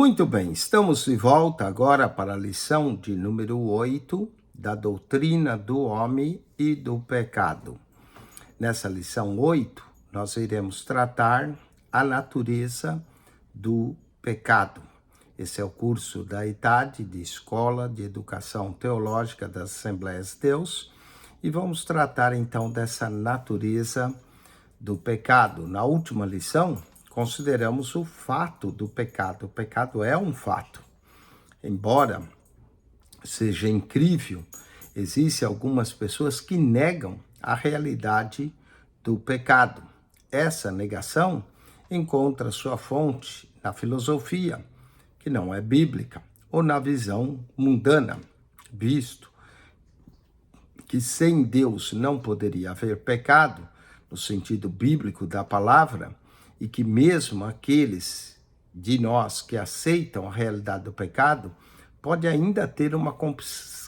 Muito bem, estamos de volta agora para a lição de número 8 da doutrina do homem e do pecado. Nessa lição 8, nós iremos tratar a natureza do pecado. Esse é o curso da idade de Escola de Educação Teológica das Assembleias de Deus e vamos tratar então dessa natureza do pecado. Na última lição, consideramos o fato do pecado. O pecado é um fato. Embora seja incrível, existem algumas pessoas que negam a realidade do pecado. Essa negação encontra sua fonte na filosofia, que não é bíblica, ou na visão mundana, visto que sem Deus não poderia haver pecado, no sentido bíblico da palavra, e que mesmo aqueles de nós que aceitam a realidade do pecado, pode ainda ter uma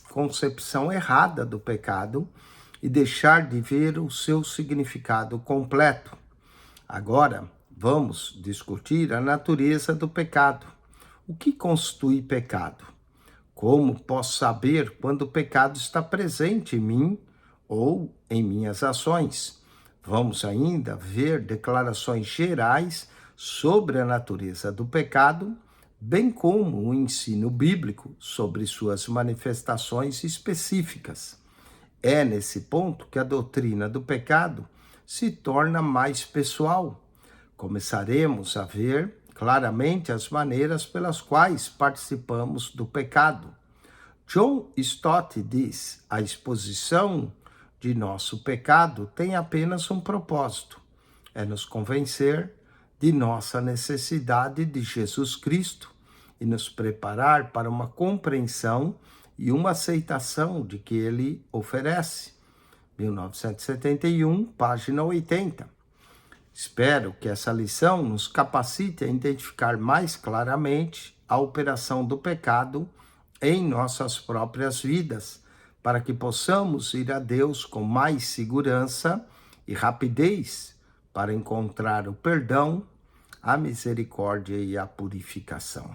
concepção errada do pecado e deixar de ver o seu significado completo. Agora, vamos discutir a natureza do pecado. O que constitui pecado? Como posso saber quando o pecado está presente em mim ou em minhas ações? Vamos ainda ver declarações gerais sobre a natureza do pecado, bem como o ensino bíblico sobre suas manifestações específicas. É nesse ponto que a doutrina do pecado se torna mais pessoal. Começaremos a ver claramente as maneiras pelas quais participamos do pecado. John Stott diz: a exposição de nosso pecado tem apenas um propósito: é nos convencer de nossa necessidade de Jesus Cristo e nos preparar para uma compreensão e uma aceitação de que ele oferece. 1971, página 80. Espero que essa lição nos capacite a identificar mais claramente a operação do pecado em nossas próprias vidas, para que possamos ir a Deus com mais segurança e rapidez para encontrar o perdão, a misericórdia e a purificação.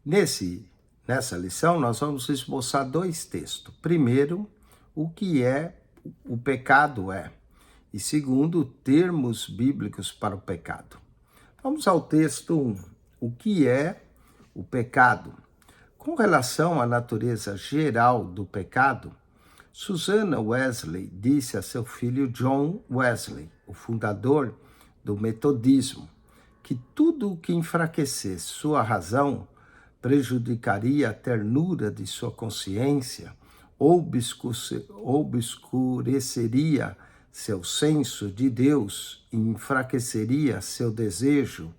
Nessa lição, nós vamos esboçar dois textos. Primeiro, o que o pecado é. E segundo, termos bíblicos para o pecado. Vamos ao texto 1. O que é o pecado? Com relação à natureza geral do pecado, Susanna Wesley disse a seu filho John Wesley, o fundador do metodismo, que tudo o que enfraquecesse sua razão prejudicaria a ternura de sua consciência ou obscureceria seu senso de Deus e enfraqueceria seu desejo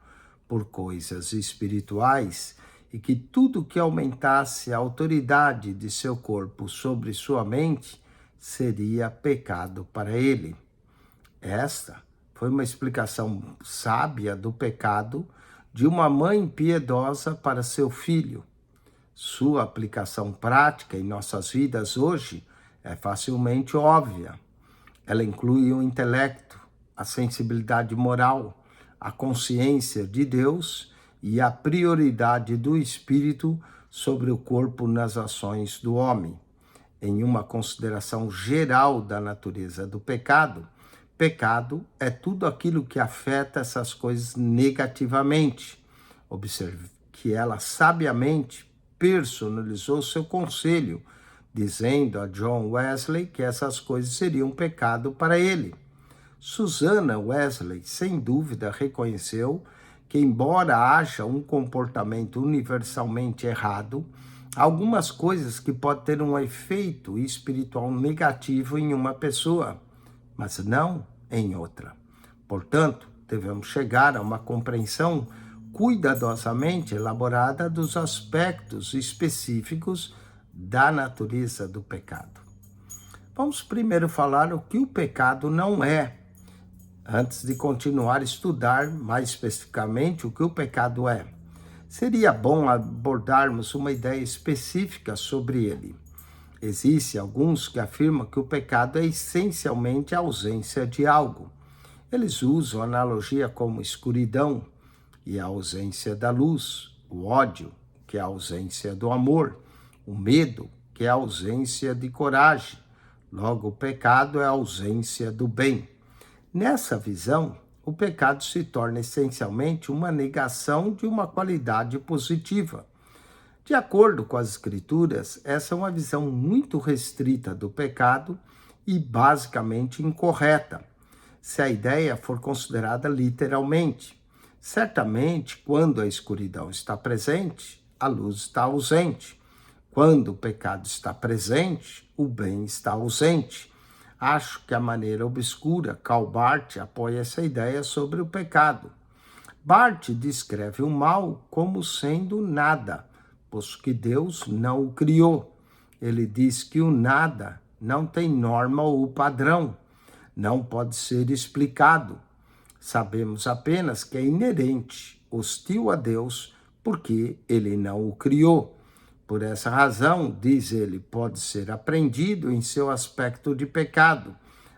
por coisas espirituais, e que tudo que aumentasse a autoridade de seu corpo sobre sua mente seria pecado para ele. Esta foi uma explicação sábia do pecado de uma mãe piedosa para seu filho. Sua aplicação prática em nossas vidas hoje é facilmente óbvia. Ela inclui o intelecto, a sensibilidade moral, a consciência de Deus e a prioridade do espírito sobre o corpo nas ações do homem. Em uma consideração geral da natureza do pecado, pecado é tudo aquilo que afeta essas coisas negativamente. Observe que ela sabiamente personalizou seu conselho, dizendo a John Wesley que essas coisas seriam pecado para ele. Susanna Wesley, sem dúvida, reconheceu que, embora haja um comportamento universalmente errado, há algumas coisas que podem ter um efeito espiritual negativo em uma pessoa, mas não em outra. Portanto, devemos chegar a uma compreensão cuidadosamente elaborada dos aspectos específicos da natureza do pecado. Vamos primeiro falar o que o pecado não é, antes de continuar a estudar mais especificamente o que o pecado é. Seria bom abordarmos uma ideia específica sobre ele. Existem alguns que afirmam que o pecado é essencialmente a ausência de algo. Eles usam a analogia como escuridão e a ausência da luz, o ódio, que é a ausência do amor, o medo, que é a ausência de coragem. Logo, o pecado é a ausência do bem. Nessa visão, o pecado se torna essencialmente uma negação de uma qualidade positiva. De acordo com as Escrituras, essa é uma visão muito restrita do pecado e basicamente incorreta, se a ideia for considerada literalmente. Certamente, quando a escuridão está presente, a luz está ausente. Quando o pecado está presente, o bem está ausente. Acho que a maneira obscura, Karl Barth apoia essa ideia sobre o pecado. Barth descreve o mal como sendo nada, posto que Deus não o criou. Ele diz que o nada não tem norma ou padrão, não pode ser explicado. Sabemos apenas que é inerente, hostil a Deus, porque ele não o criou. Por essa razão, diz ele, pode ser apreendido em seu aspecto de pecado,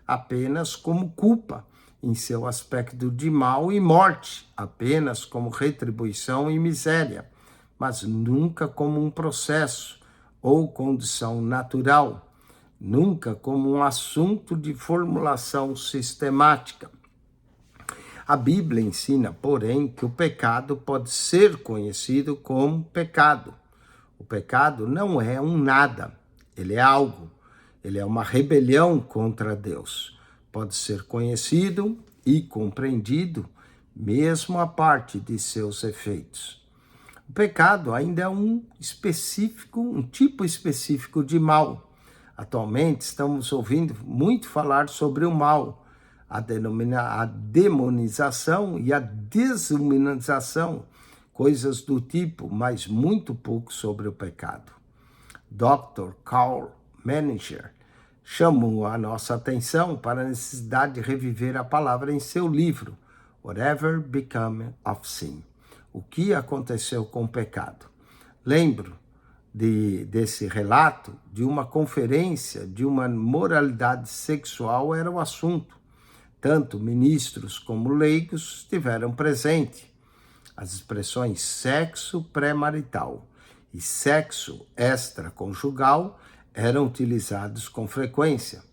apenas como culpa, em seu aspecto de mal e morte, apenas como retribuição e miséria, mas nunca como um processo ou condição natural, nunca como um assunto de formulação sistemática. A Bíblia ensina, porém, que o pecado pode ser conhecido como pecado. O pecado não é um nada, ele é algo, ele é uma rebelião contra Deus. Pode ser conhecido e compreendido, mesmo a parte de seus efeitos. O pecado ainda é um tipo específico de mal. Atualmente estamos ouvindo muito falar sobre o mal, a demonização e a desumanização, coisas do tipo, mas muito pouco sobre o pecado. Dr. Karl Menninger chamou a nossa atenção para a necessidade de reviver a palavra em seu livro, Whatever Became of Sin? O que aconteceu com o pecado? Lembro desse relato de uma conferência de uma moralidade sexual era o assunto. Tanto ministros como leigos estiveram presentes. As expressões sexo pré-marital e sexo extraconjugal eram utilizados com frequência.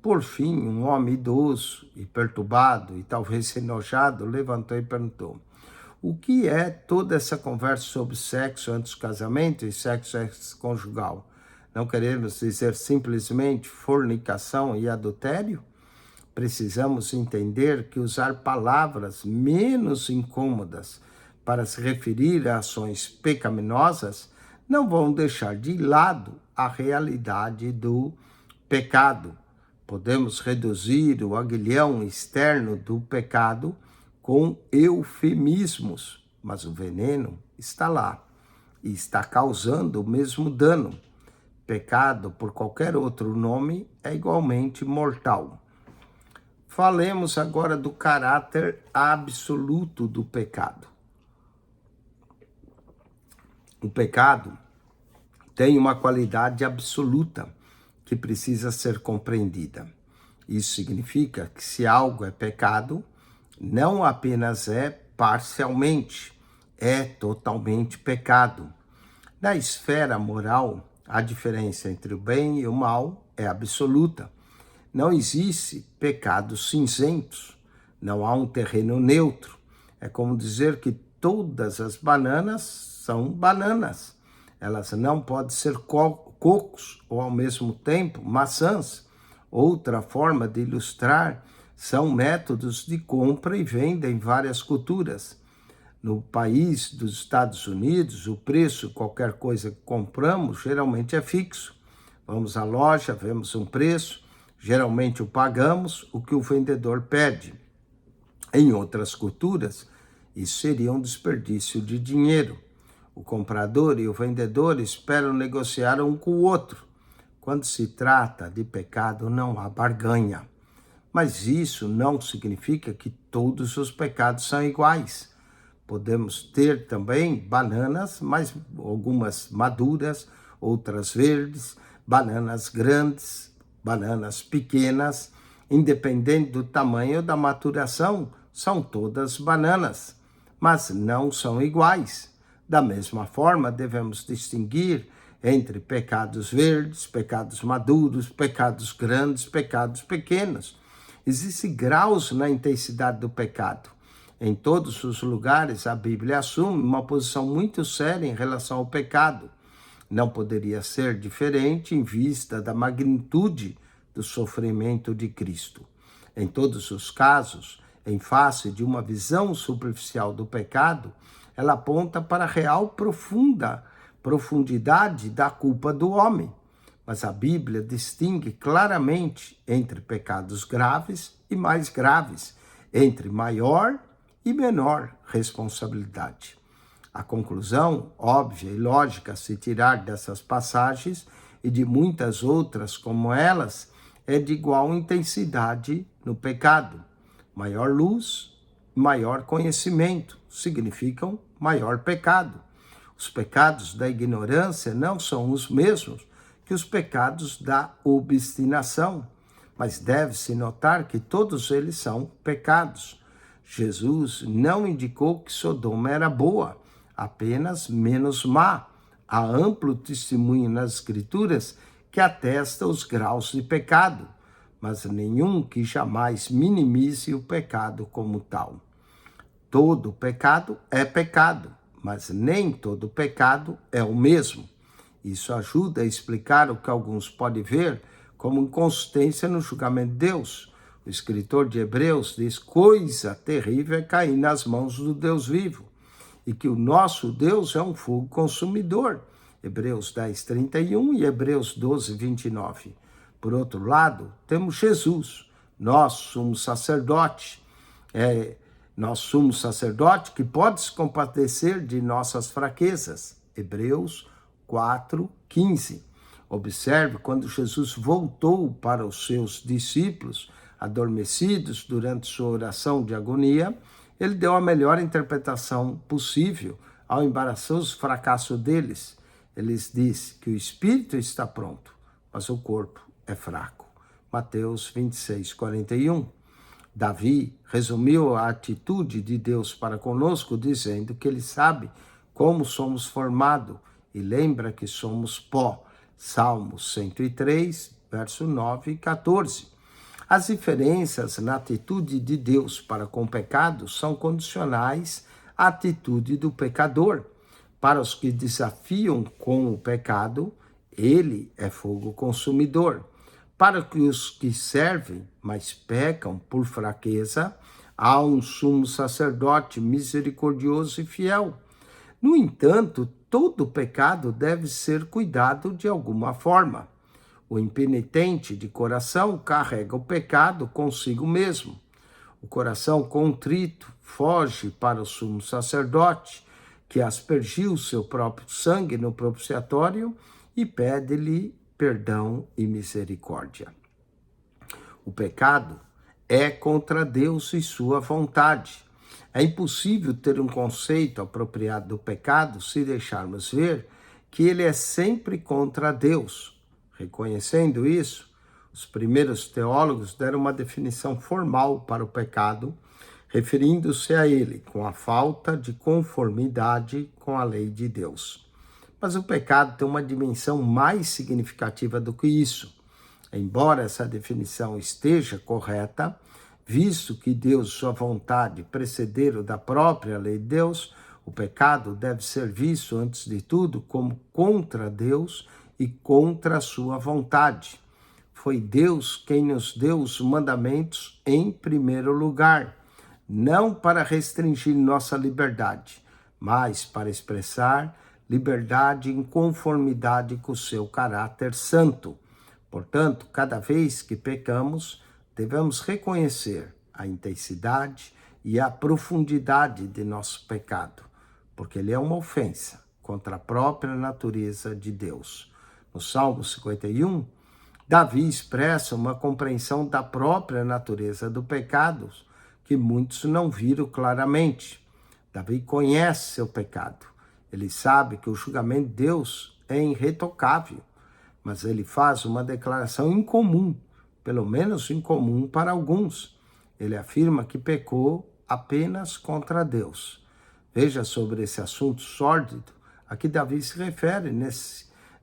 Por fim, um homem idoso e perturbado e talvez enojado levantou e perguntou: o que é toda essa conversa sobre sexo antes do casamento e sexo extraconjugal? Não queremos dizer simplesmente fornicação e adultério? Precisamos entender que usar palavras menos incômodas para se referir a ações pecaminosas não vão deixar de lado a realidade do pecado. Podemos reduzir o aguilhão externo do pecado com eufemismos, mas o veneno está lá e está causando o mesmo dano. Pecado, por qualquer outro nome, é igualmente mortal. Falemos agora do caráter absoluto do pecado. O pecado tem uma qualidade absoluta que precisa ser compreendida. Isso significa que se algo é pecado, não apenas é parcialmente, é totalmente pecado. Na esfera moral, a diferença entre o bem e o mal é absoluta. Não existe pecados cinzentos, não há um terreno neutro. É como dizer que todas as bananas são bananas. Elas não podem ser cocos ou, ao mesmo tempo, maçãs. Outra forma de ilustrar são métodos de compra e venda em várias culturas. No país dos Estados Unidos, o preço de qualquer coisa que compramos geralmente é fixo. Vamos à loja, vemos um preço, geralmente o pagamos, o que o vendedor pede. Em outras culturas, isso seria um desperdício de dinheiro. O comprador e o vendedor esperam negociar um com o outro. Quando se trata de pecado, não há barganha. Mas isso não significa que todos os pecados são iguais. Podemos ter também bananas, mas algumas maduras, outras verdes, bananas grandes, bananas pequenas, independente do tamanho da maturação, são todas bananas. mas não são iguais. Da mesma forma, devemos distinguir entre pecados verdes, pecados maduros, pecados grandes, pecados pequenos. Existem graus na intensidade do pecado. Em todos os lugares, a Bíblia assume uma posição muito séria em relação ao pecado. Não poderia ser diferente em vista da magnitude do sofrimento de Cristo. Em todos os casos, em face de uma visão superficial do pecado, ela aponta para a real profundidade da culpa do homem. Mas a Bíblia distingue claramente entre pecados graves e mais graves, entre maior e menor responsabilidade. A conclusão óbvia e lógica a se tirar dessas passagens e de muitas outras como elas é de igual intensidade no pecado. Maior luz, maior conhecimento significam maior pecado. Os pecados da ignorância não são os mesmos que os pecados da obstinação, mas deve-se notar que todos eles são pecados. Jesus não indicou que Sodoma era boa, apenas menos má. Há amplo testemunho nas Escrituras que atesta os graus de pecado, mas nenhum que jamais minimize o pecado como tal. Todo pecado é pecado, mas nem todo pecado é o mesmo. Isso ajuda a explicar o que alguns podem ver como inconsistência no julgamento de Deus. O escritor de Hebreus diz: coisa terrível é cair nas mãos do Deus vivo, e que o nosso Deus é um fogo consumidor. Hebreus 10:31 e Hebreus 12:29. Por outro lado, temos Jesus, nosso sumo sacerdote. Nosso sumo sacerdote que pode se compadecer de nossas fraquezas. Hebreus 4:15. Observe quando Jesus voltou para os seus discípulos, adormecidos durante sua oração de agonia, ele deu a melhor interpretação possível ao embaraçoso fracasso deles. Ele disse que o espírito está pronto, mas o corpo é fraco. Mateus 26:41. Davi resumiu a atitude de Deus para conosco dizendo que ele sabe como somos formados e lembra que somos pó. Salmos 103, verso 9 e 14. As diferenças na atitude de Deus para com o pecado são condicionais à atitude do pecador. Para os que desafiam com o pecado, ele é fogo consumidor. Para os que servem, mas pecam por fraqueza, há um sumo sacerdote misericordioso e fiel. No entanto, todo pecado deve ser cuidado de alguma forma. O impenitente de coração carrega o pecado consigo mesmo. O coração contrito foge para o sumo sacerdote, que aspergiu seu próprio sangue no propiciatório e pede-lhe perdão e misericórdia. O pecado é contra Deus e sua vontade. É impossível ter um conceito apropriado do pecado se deixarmos ver que ele é sempre contra Deus. Reconhecendo isso, os primeiros teólogos deram uma definição formal para o pecado, referindo-se a ele com a falta de conformidade com a lei de Deus. Mas o pecado tem uma dimensão mais significativa do que isso. Embora essa definição esteja correta, visto que Deus e sua vontade precederam da própria lei de Deus, o pecado deve ser visto, antes de tudo, como contra Deus e contra a sua vontade. Foi Deus quem nos deu os mandamentos em primeiro lugar, não para restringir nossa liberdade, mas para expressar liberdade em conformidade com o seu caráter santo. Portanto, cada vez que pecamos, devemos reconhecer a intensidade e a profundidade de nosso pecado, porque ele é uma ofensa contra a própria natureza de Deus. No Salmo 51, Davi expressa uma compreensão da própria natureza do pecado que muitos não viram claramente. Davi conhece seu pecado. Ele sabe que o julgamento de Deus é irretocável, mas ele faz uma declaração incomum, pelo menos incomum para alguns. Ele afirma que pecou apenas contra Deus. Veja sobre esse assunto sórdido, a que Davi se refere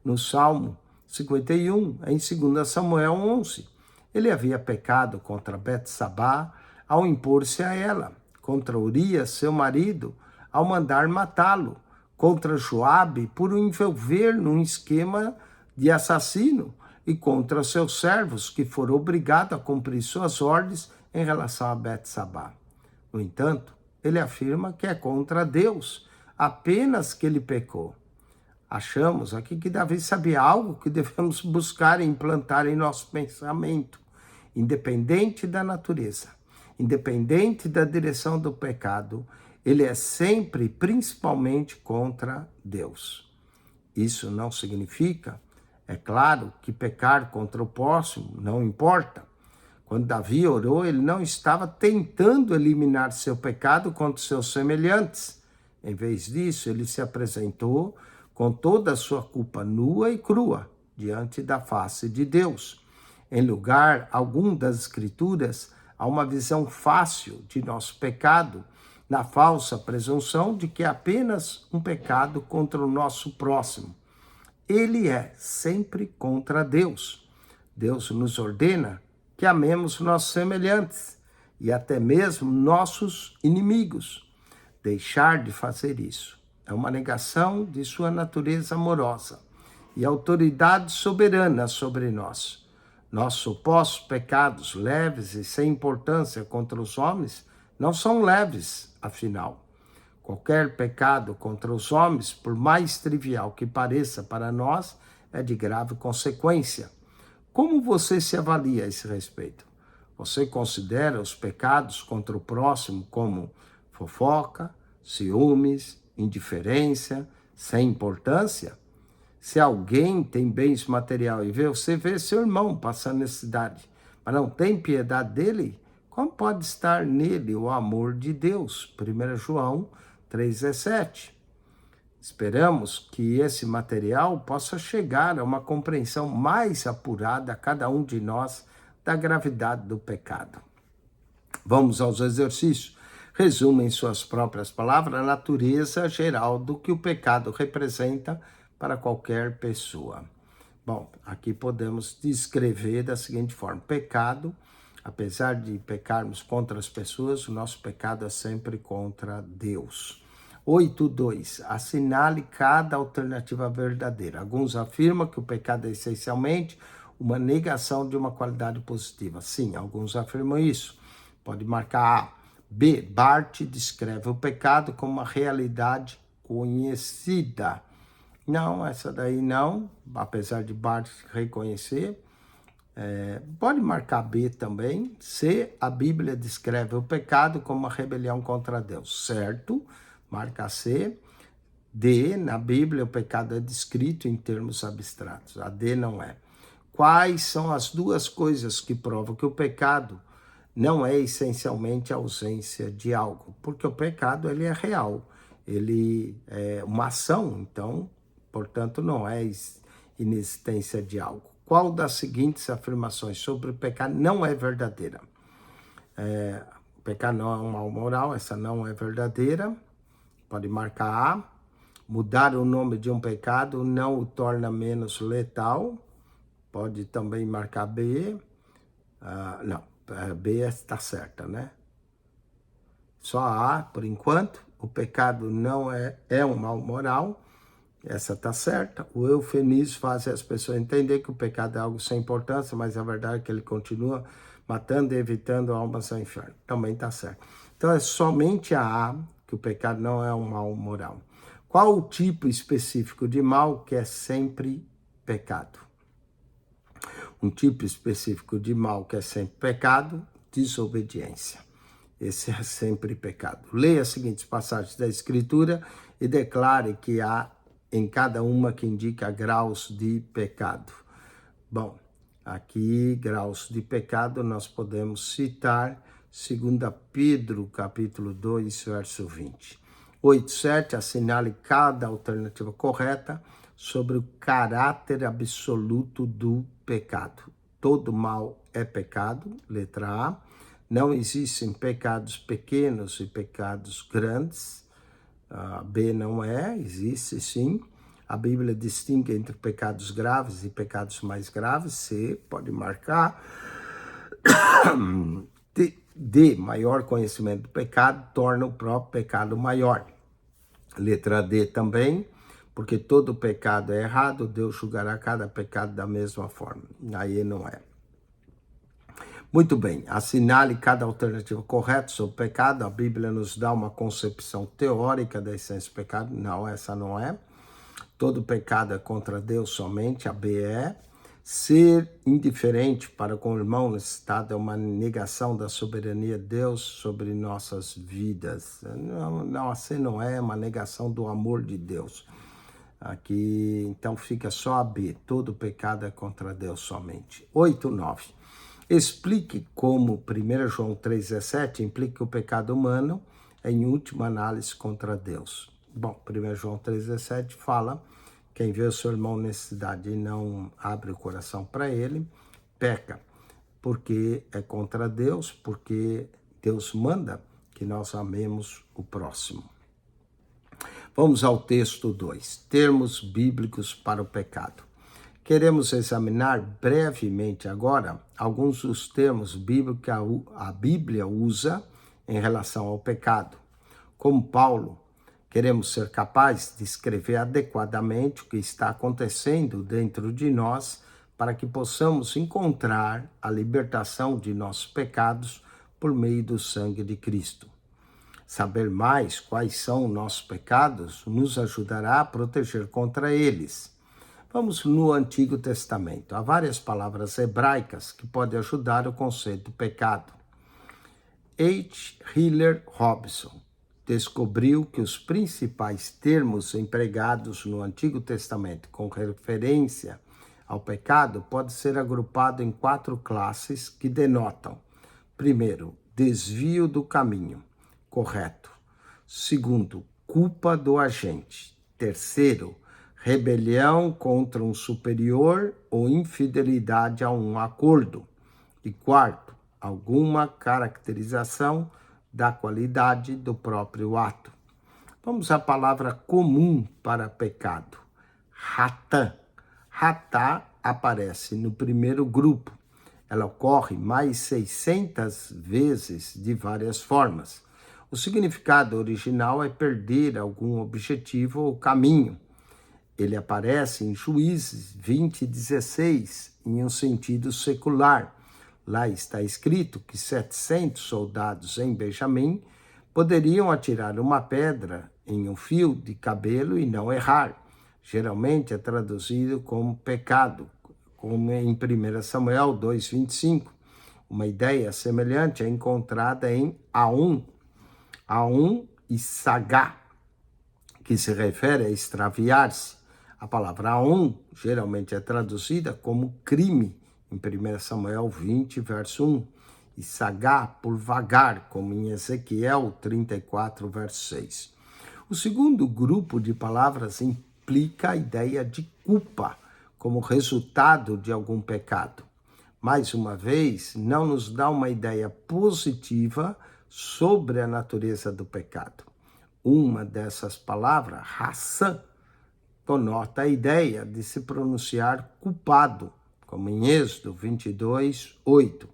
no Salmo 51, em 2 Samuel 11. Ele havia pecado contra Betsabá ao impor-se a ela, contra Urias, seu marido, ao mandar matá-lo, contra Joabe por o envolver num esquema de assassino e contra seus servos, que foram obrigados a cumprir suas ordens em relação a Betsabá. No entanto, ele afirma que é contra Deus, apenas que ele pecou. Achamos aqui que Davi sabia algo que devemos buscar e implantar em nosso pensamento, independente da natureza, independente da direção do pecado, ele é sempre, principalmente, contra Deus. Isso não significa, é claro, que pecar contra o próximo não importa. Quando Davi orou, ele não estava tentando eliminar seu pecado contra seus semelhantes. Em vez disso, ele se apresentou com toda a sua culpa nua e crua diante da face de Deus. Em lugar algum das Escrituras, há uma visão fácil de nosso pecado, na falsa presunção de que é apenas um pecado contra o nosso próximo. Ele é sempre contra Deus. Deus nos ordena que amemos nossos semelhantes e até mesmo nossos inimigos. Deixar de fazer isso é uma negação de sua natureza amorosa e autoridade soberana sobre nós. Nossos supostos pecados leves e sem importância contra os homens não são leves, afinal. Qualquer pecado contra os homens, por mais trivial que pareça para nós, é de grave consequência. Como você se avalia a esse respeito? Você considera os pecados contra o próximo como fofoca, ciúmes, indiferença, sem importância? Se alguém tem bens materiais e você vê seu irmão passando necessidade, mas não tem piedade dele, como pode estar nele o amor de Deus? 1 João 3,17. Esperamos que esse material possa chegar a uma compreensão mais apurada a cada um de nós da gravidade do pecado. Vamos aos exercícios. Resume em suas próprias palavras a natureza geral do que o pecado representa para qualquer pessoa. Bom, aqui podemos descrever da seguinte forma: pecado, apesar de pecarmos contra as pessoas, o nosso pecado é sempre contra Deus. 8.2. Assinale cada alternativa verdadeira. Alguns afirmam que o pecado é essencialmente uma negação de uma qualidade positiva. Sim, alguns afirmam isso. Pode marcar A. B. Barth descreve o pecado como uma realidade conhecida. Não, essa daí não, apesar de Barth reconhecer. Pode marcar B também. C. A Bíblia descreve o pecado como uma rebelião contra Deus. Certo? Marca C. D. Na Bíblia o pecado é descrito em termos abstratos. A D não é. Quais são as duas coisas que provam que o pecado não é essencialmente a ausência de algo? Porque o pecado ele é real. Ele é uma ação, então, portanto, não é inexistência de algo. Qual das seguintes afirmações sobre o pecado não é verdadeira? O pecado não é um mal moral, essa não é verdadeira. Pode marcar A. Mudar o nome de um pecado não o torna menos letal. Pode também marcar B. Não, B está certa, né? Só A, por enquanto. O pecado não é um mal moral. Essa está certa. O eufemismo faz as pessoas entender que o pecado é algo sem importância, mas a verdade é que ele continua matando e evitando almas ao inferno. Também está certo. Então é somente a que o pecado não é um mal moral. Qual o tipo específico de mal que é sempre pecado? Um tipo específico de mal que é sempre pecado, desobediência. Esse é sempre pecado. Leia as seguintes passagens da Escritura e declare que há em cada uma que indica graus de pecado. Bom, aqui, graus de pecado, nós podemos citar 2 Pedro, capítulo 2, verso 20. 8.7, assinale cada alternativa correta sobre o caráter absoluto do pecado. Todo mal é pecado, letra A. Não existem pecados pequenos e pecados grandes. B não é, existe sim. A Bíblia distingue entre pecados graves e pecados mais graves. C, pode marcar. D, maior conhecimento do pecado torna o próprio pecado maior. Letra D também, porque todo pecado é errado, Deus julgará cada pecado da mesma forma. Aí não é. Muito bem, assinale cada alternativa correta sobre o pecado. A Bíblia nos dá uma concepção teórica da essência do pecado. Não, essa não é. Todo pecado é contra Deus somente, a B é. Ser indiferente para com o irmão necessitado é uma negação da soberania de Deus sobre nossas vidas. Não, assim não é uma negação do amor de Deus. Aqui, então, fica só a B. Todo pecado é contra Deus somente. 8, 9. Explique como 1 João 3,17 implica que o pecado humano é, em última análise, contra Deus. Bom, 1 João 3,17 fala: quem vê o seu irmão necessidade e não abre o coração para ele, peca, porque é contra Deus, porque Deus manda que nós amemos o próximo. Vamos ao texto 2, termos bíblicos para o pecado. Queremos examinar brevemente agora alguns dos termos bíblicos que a Bíblia usa em relação ao pecado. Como Paulo, queremos ser capazes de escrever adequadamente o que está acontecendo dentro de nós para que possamos encontrar a libertação de nossos pecados por meio do sangue de Cristo. Saber mais quais são nossos pecados nos ajudará a proteger contra eles. Vamos no Antigo Testamento. Há várias palavras hebraicas que podem ajudar o conceito do pecado. H. Hiller Robson descobriu que os principais termos empregados no Antigo Testamento com referência ao pecado podem ser agrupados em 4 classes que denotam: primeiro, desvio do caminho, correto. Segundo, culpa do agente. Terceiro, rebelião contra um superior ou infidelidade a um acordo. E quarto, alguma caracterização da qualidade do próprio ato. Vamos à palavra comum para pecado: ratã. Ratá aparece no primeiro grupo. Ela ocorre mais 600 vezes de várias formas. O significado original é perder algum objetivo ou caminho. Ele aparece em Juízes 20:16, em um sentido secular. Lá está escrito que 700 soldados em Benjamim poderiam atirar uma pedra em um fio de cabelo e não errar. Geralmente é traduzido como pecado, como em 1 Samuel 2:25. Uma ideia semelhante é encontrada em Aum e Sagá, que se refere a extraviar-se. A palavra Aum geralmente é traduzida como crime, em 1 Samuel 20, verso 1, e Sagá por vagar, como em Ezequiel 34, verso 6. O segundo grupo de palavras implica a ideia de culpa, como resultado de algum pecado. Mais uma vez, não nos dá uma ideia positiva sobre a natureza do pecado. Uma dessas palavras, raçã, conota a ideia de se pronunciar culpado, como em Êxodo 22, 8.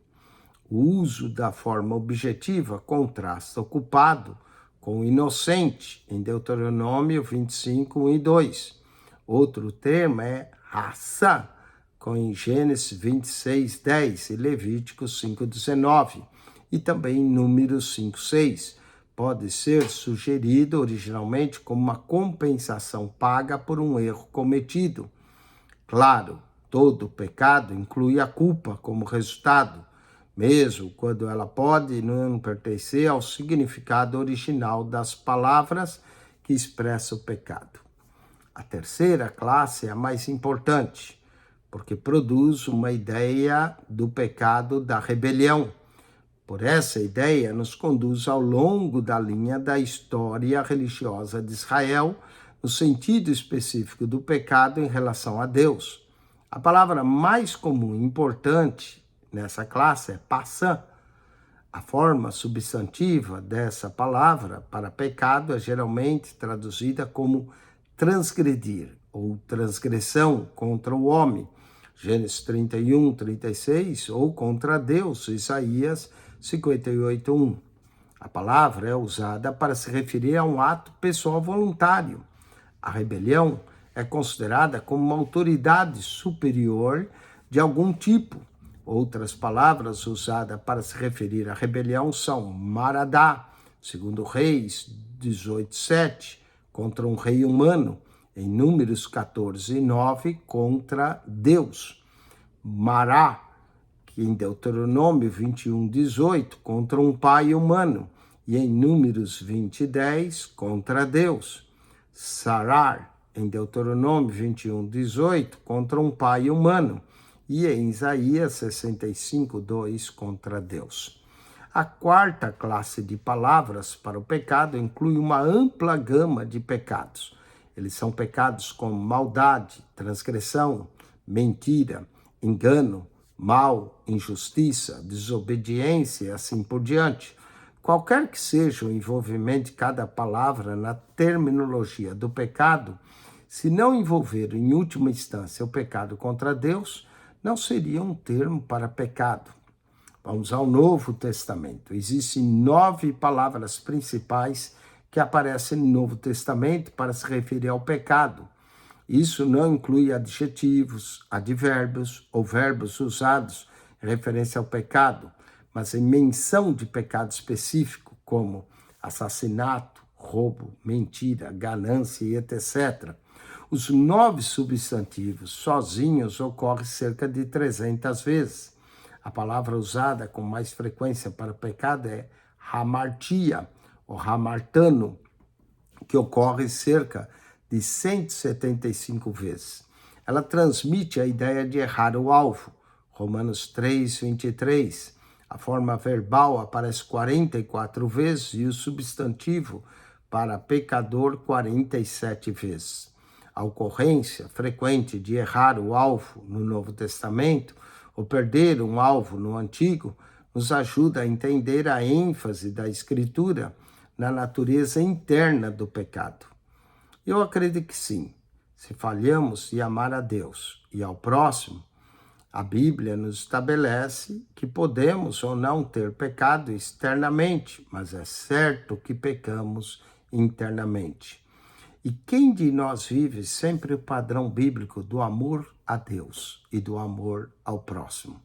O uso da forma objetiva contrasta o culpado com o inocente, em Deuteronômio 25, 1 e 2. Outro termo é raça, com em Gênesis 26, 10 e Levíticos 5, 19. E também em Números 5, 6. Pode ser sugerido originalmente como uma compensação paga por um erro cometido. Claro, todo pecado inclui a culpa como resultado, mesmo quando ela pode não pertencer ao significado original das palavras que expressam o pecado. A terceira classe é a mais importante, porque produz uma ideia do pecado da rebelião. Por essa ideia, nos conduz ao longo da linha da história religiosa de Israel, no sentido específico do pecado em relação a Deus. A palavra mais comum e importante nessa classe é passã. A forma substantiva dessa palavra para pecado é geralmente traduzida como transgredir ou transgressão contra o homem, Gênesis 31, 36, ou contra Deus, Isaías 58, 1. A palavra é usada para se referir a um ato pessoal voluntário. A rebelião é considerada como uma autoridade superior de algum tipo. Outras palavras usadas para se referir à rebelião são maradá, segundo Reis 18:7, contra um rei humano, em Números 14:9, contra Deus. Mará, que em Deuteronômio 21:18, contra um pai humano, e em Números 20:10, contra Deus. Sarar, em Deuteronômio 21:18, contra um pai humano, e em Isaías 65:2, contra Deus. A quarta classe de palavras para o pecado inclui uma ampla gama de pecados. Eles são pecados como maldade, transgressão, mentira, engano, mal, injustiça, desobediência e assim por diante. Qualquer que seja o envolvimento de cada palavra na terminologia do pecado, se não envolver em última instância o pecado contra Deus, não seria um termo para pecado. Vamos ao Novo Testamento. Existem 9 palavras principais que aparecem no Novo Testamento para se referir ao pecado. Isso não inclui adjetivos, advérbios ou verbos usados em referência ao pecado, mas em menção de pecado específico, como assassinato, roubo, mentira, ganância e etc. Os 9 substantivos sozinhos ocorrem cerca de 300 vezes. A palavra usada com mais frequência para pecado é hamartia, ou hamartano, que ocorre cerca de 175 vezes. Ela transmite a ideia de errar o alvo, Romanos 3:23. A forma verbal aparece 44 vezes e o substantivo para pecador 47 vezes. A ocorrência frequente de errar o alvo no Novo Testamento ou perder um alvo no Antigo nos ajuda a entender a ênfase da Escritura na natureza interna do pecado. Eu acredito que sim. Se falhamos em amar a Deus e ao próximo, a Bíblia nos estabelece que podemos ou não ter pecado externamente, mas é certo que pecamos internamente. E quem de nós vive sempre o padrão bíblico do amor a Deus e do amor ao próximo?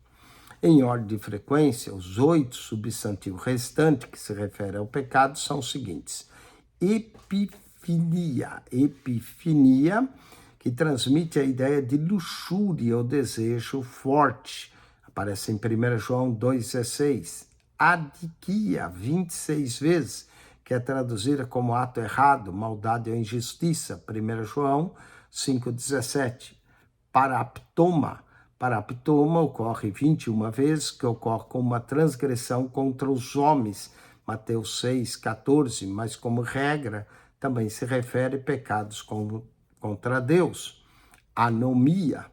Em ordem de frequência, os 8 substantivos restantes que se referem ao pecado são os seguintes: epifinia, que transmite a ideia de luxúria ou desejo forte, aparece em 1 João 2,16. Adiquia, 26 vezes, que é traduzida como ato errado, maldade ou injustiça, 1 João 5,17. Paraptoma ocorre 21 vezes, que ocorre como uma transgressão contra os homens, Mateus 6,14, mas como regra também se refere a pecados contra Deus. Anomia,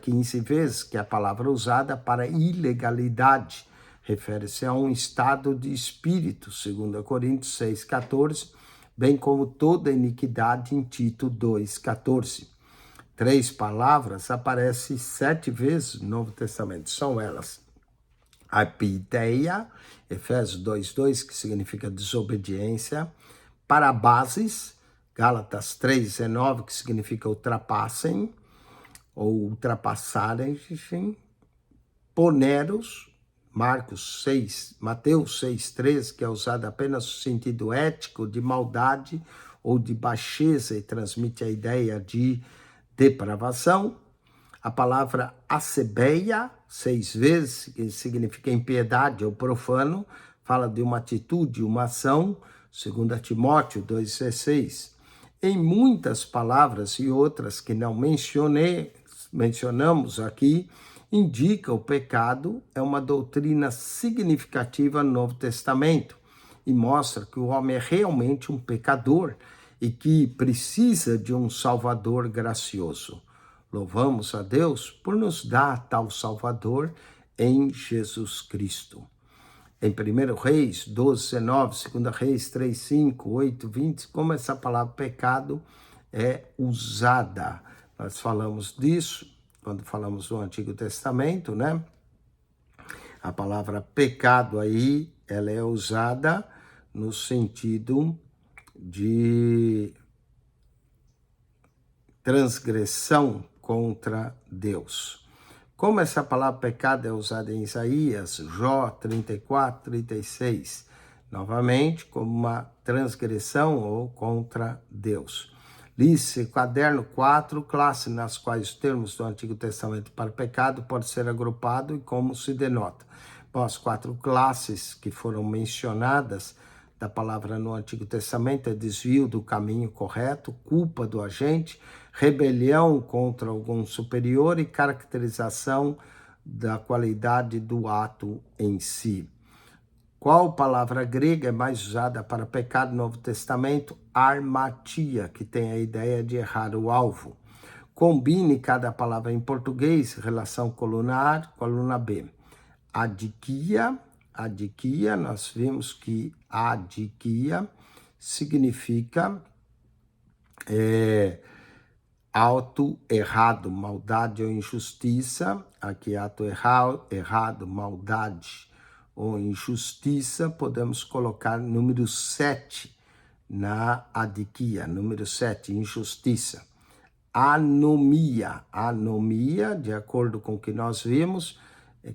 15 vezes, que é a palavra usada para ilegalidade, refere-se a um estado de espírito, 2 Coríntios 6,14, bem como toda iniquidade em Tito 2,14. 3 palavras aparecem 7 vezes no Novo Testamento. São elas: apideia, Efésios 2:2, que significa desobediência; parabases, Gálatas 3:19, que significa ultrapassem ou ultrapassarem; poneros, Mateus 6:13, que é usado apenas no sentido ético de maldade ou de baixeza e transmite a ideia de depravação. A palavra acebeia, 6 vezes, que significa impiedade ou profano, fala de uma atitude, uma ação, 2 Timóteo 2,16. Em muitas palavras e outras que não mencionamos aqui, indica o pecado é uma doutrina significativa no Novo Testamento e mostra que o homem é realmente um pecador e que precisa de um Salvador gracioso. Louvamos a Deus por nos dar tal Salvador em Jesus Cristo. em 1 Reis 12, 19, 2 Reis 3, 5, 8, 20, como essa palavra pecado é usada. Nós falamos disso quando falamos do Antigo Testamento, né? A palavra pecado aí, ela é usada no sentido de transgressão contra Deus. Como essa palavra pecado é usada em Isaías, Jó 34, 36, novamente, como uma transgressão ou contra Deus. Lice, caderno 4, classe nas quais os termos do Antigo Testamento para pecado pode ser agrupado e como se denota. Bom, as 4 classes que foram mencionadas da palavra no Antigo Testamento é desvio do caminho correto, culpa do agente, rebelião contra algum superior e caracterização da qualidade do ato em si. Qual palavra grega é mais usada para pecado no Novo Testamento? Armatia, que tem a ideia de errar o alvo. Combine cada palavra em português, relação coluna A, coluna B. Adiquia, nós vimos que adiquia significa ato errado, maldade ou injustiça. Aqui ato errado, maldade ou injustiça, podemos colocar número 7 na adiquia, número 7, injustiça. Anomia, de acordo com o que nós vimos,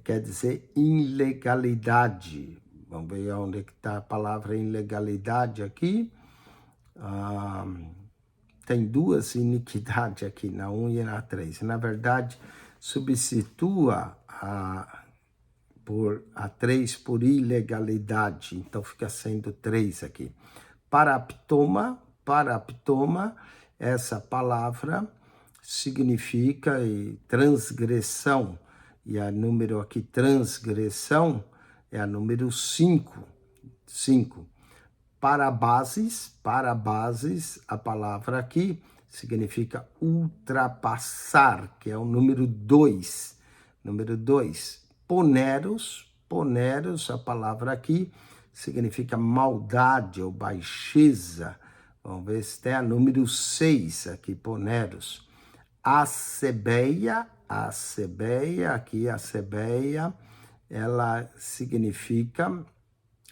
quer dizer ilegalidade. Vamos ver onde está a palavra ilegalidade aqui. Tem 2 iniquidades aqui, na 1 e na 3. Na verdade, substitua a 3 por ilegalidade, então fica sendo 3 aqui. Paraptoma, essa palavra significa transgressão, e a número aqui, transgressão, é a número 5. Parabases, a palavra aqui significa ultrapassar, que é o número 2. Poneros, a palavra aqui significa maldade ou baixeza. Vamos ver se tem a número 6 aqui, poneros. Acebeia, aqui acebeia, ela significa,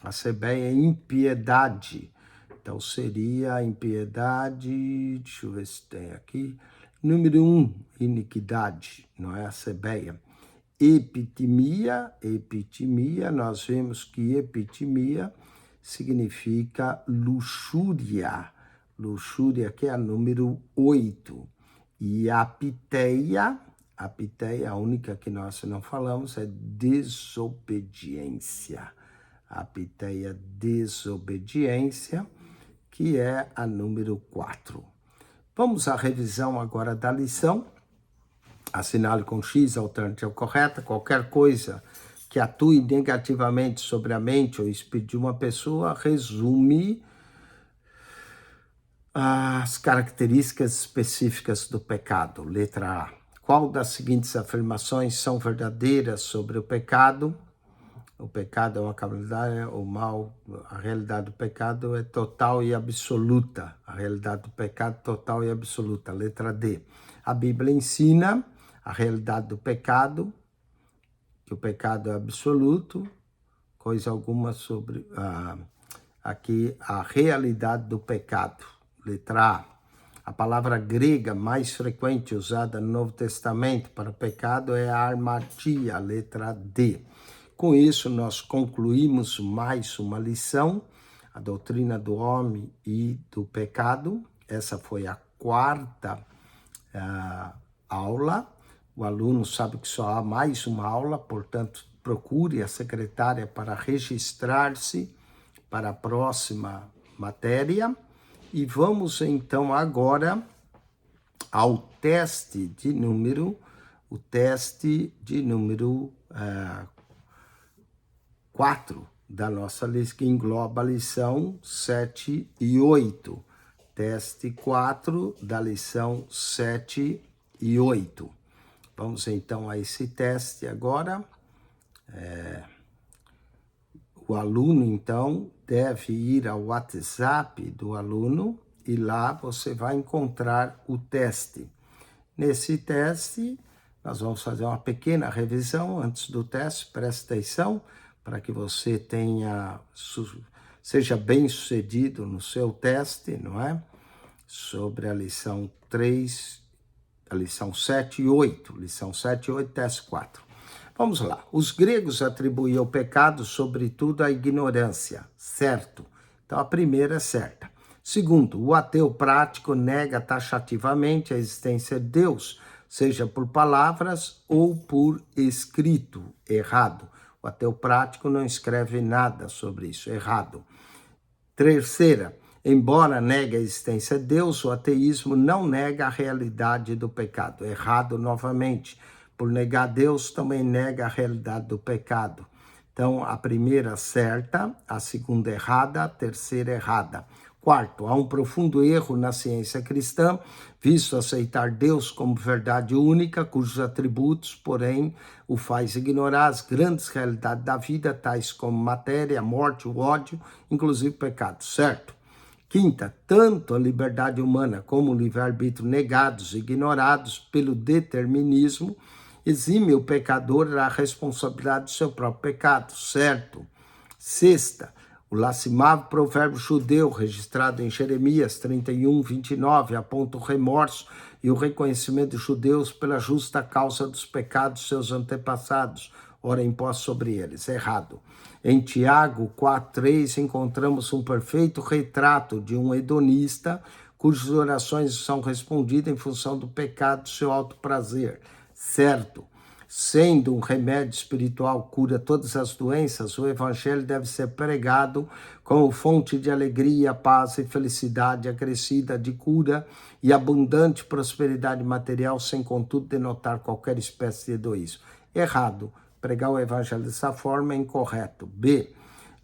acebeia é impiedade. Então seria impiedade, deixa eu ver se tem aqui, número 1, iniquidade, não é acebeia. Epitimia, nós vimos que epitimia significa luxúria, que é a número 8. E a piteia, a única que nós não falamos, é desobediência. A piteia, desobediência, que é a número 4. Vamos à revisão agora da lição. Assinale com X a alternativa correta. Qualquer coisa que atue negativamente sobre a mente ou espírito de uma pessoa resume as características específicas do pecado. Letra A. Qual das seguintes afirmações são verdadeiras sobre o pecado? O pecado é uma calamidade, o mal, a realidade do pecado é total e absoluta. A realidade do pecado total e absoluta. Letra D. A Bíblia ensina a realidade do pecado, que o pecado é absoluto, coisa alguma sobre aqui a realidade do pecado. Letra A. A palavra grega mais frequente usada no Novo Testamento para pecado é a armatia, letra D. Com isso, nós concluímos mais uma lição, a doutrina do homem e do pecado. Essa foi a 4ª aula. O aluno sabe que só há mais uma aula, portanto, procure a secretária para registrar-se para a próxima matéria. E vamos então agora ao teste de número, 4 da nossa lista, que engloba a lição 7 e 8. Teste 4 da lição 7 e 8. Vamos então a esse teste agora. o aluno, então, deve ir ao WhatsApp do aluno e lá você vai encontrar o teste. Nesse teste, nós vamos fazer uma pequena revisão antes do teste, preste atenção, para que você seja bem sucedido no seu teste, não é? Sobre a lição 3, a lição 7 e 8, lição 7 e 8, teste 4. Vamos lá. Os gregos atribuíam o pecado, sobretudo, à ignorância, certo? Então, a primeira é certa. Segundo, o ateu prático nega taxativamente a existência de Deus, seja por palavras ou por escrito, errado. O ateu prático não escreve nada sobre isso, errado. Terceira, embora negue a existência de Deus, o ateísmo não nega a realidade do pecado, errado novamente. Por negar Deus, também nega a realidade do pecado. Então, a primeira certa, a segunda errada, a terceira errada. Quarto, há um profundo erro na ciência cristã, visto aceitar Deus como verdade única, cujos atributos, porém, o faz ignorar as grandes realidades da vida, tais como matéria, a morte, o ódio, inclusive o pecado, certo? Quinta, tanto a liberdade humana como o livre-arbítrio negados e ignorados pelo determinismo, exime o pecador da responsabilidade do seu próprio pecado, certo? Sexta, o lastimável provérbio judeu registrado em Jeremias 31, 29, aponta o remorso e o reconhecimento dos judeus pela justa causa dos pecados de seus antepassados, ora impostos sobre eles, errado. Em Tiago 4:3 encontramos um perfeito retrato de um hedonista cujas orações são respondidas em função do pecado do seu alto prazer, certo? Sendo um remédio espiritual cura todas as doenças, o evangelho deve ser pregado como fonte de alegria, paz e felicidade acrescida de cura e abundante prosperidade material, sem contudo denotar qualquer espécie de egoísmo. Errado. Pregar o evangelho dessa forma é incorreto. B.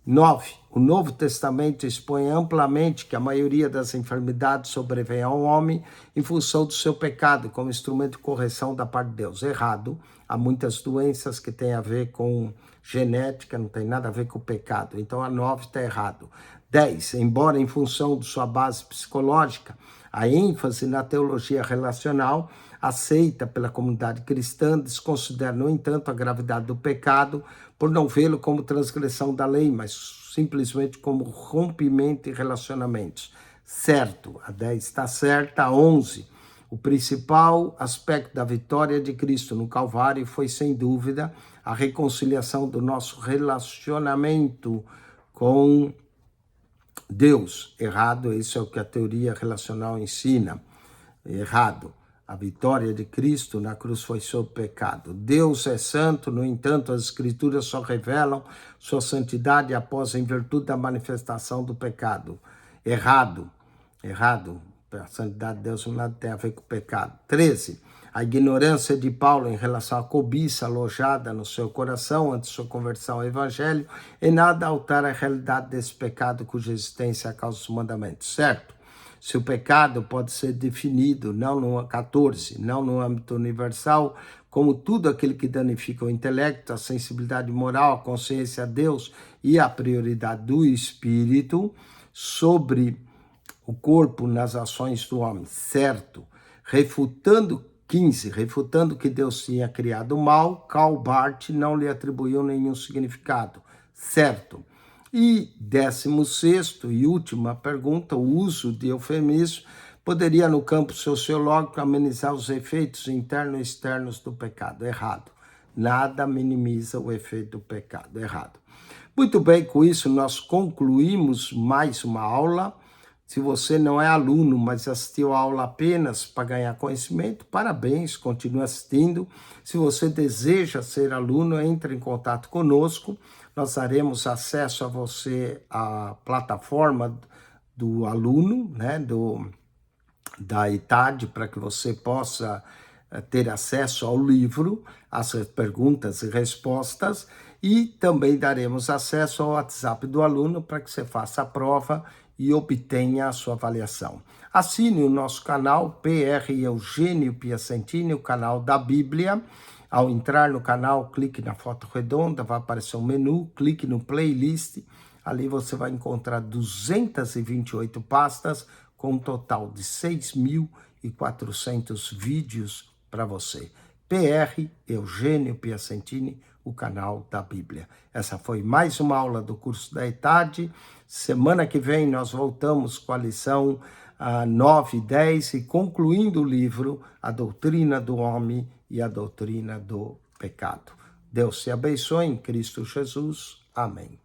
9. O Novo Testamento expõe amplamente que a maioria das enfermidades sobrevém ao homem em função do seu pecado, como instrumento de correção da parte de Deus. Errado. Há muitas doenças que têm a ver com genética, não tem nada a ver com o pecado. Então, a 9 está errado. 10. Embora em função de sua base psicológica, a ênfase na teologia relacional aceita pela comunidade cristã desconsidera, no entanto, a gravidade do pecado por não vê-lo como transgressão da lei, mas simplesmente como rompimento em relacionamentos. Certo, a 10 está certa. A 11, o principal aspecto da vitória de Cristo no Calvário foi, sem dúvida, a reconciliação do nosso relacionamento com Deus. Errado, isso é o que a teoria relacional ensina. Errado. A vitória de Cristo na cruz foi sobre o pecado. Deus é santo, no entanto, as Escrituras só revelam sua santidade após em virtude da manifestação do pecado. Errado. Errado. A santidade de Deus nada tem a ver com o pecado. 13. A ignorância de Paulo em relação à cobiça alojada no seu coração antes de sua conversão ao evangelho em nada altera a realidade desse pecado cuja existência é a causa dos mandamentos. Certo? Se o pecado pode ser definido, não no âmbito universal, como tudo aquilo que danifica o intelecto, a sensibilidade moral, a consciência a Deus e a prioridade do espírito sobre o corpo nas ações do homem, certo? Refutando 15, refutando que Deus tinha criado o mal, Karl Barth não lhe atribuiu nenhum significado, certo? E 16º e última pergunta, o uso de eufemismo poderia no campo sociológico amenizar os efeitos internos e externos do pecado. Errado. Nada minimiza o efeito do pecado. Errado. Muito bem, com isso nós concluímos mais uma aula. Se você não é aluno, mas assistiu a aula apenas para ganhar conhecimento, parabéns, continue assistindo. Se você deseja ser aluno, entre em contato conosco. Nós daremos acesso a você à plataforma do aluno, né, da ITAD, para que você possa ter acesso ao livro, às perguntas e respostas, e também daremos acesso ao WhatsApp do aluno para que você faça a prova e obtenha a sua avaliação. Assine o nosso canal, PR Eugênio Piacentini, o canal da Bíblia. Ao entrar no canal, clique na foto redonda, vai aparecer um menu, clique no playlist, ali você vai encontrar 228 pastas, com um total de 6.400 vídeos para você. PR Eugênio Piacentini, o canal da Bíblia. Essa foi mais uma aula do curso da ETAD. Semana que vem nós voltamos com a lição 9 e 10 e concluindo o livro A Doutrina do Homem e a Doutrina do Pecado. Deus te abençoe em Cristo Jesus. Amém.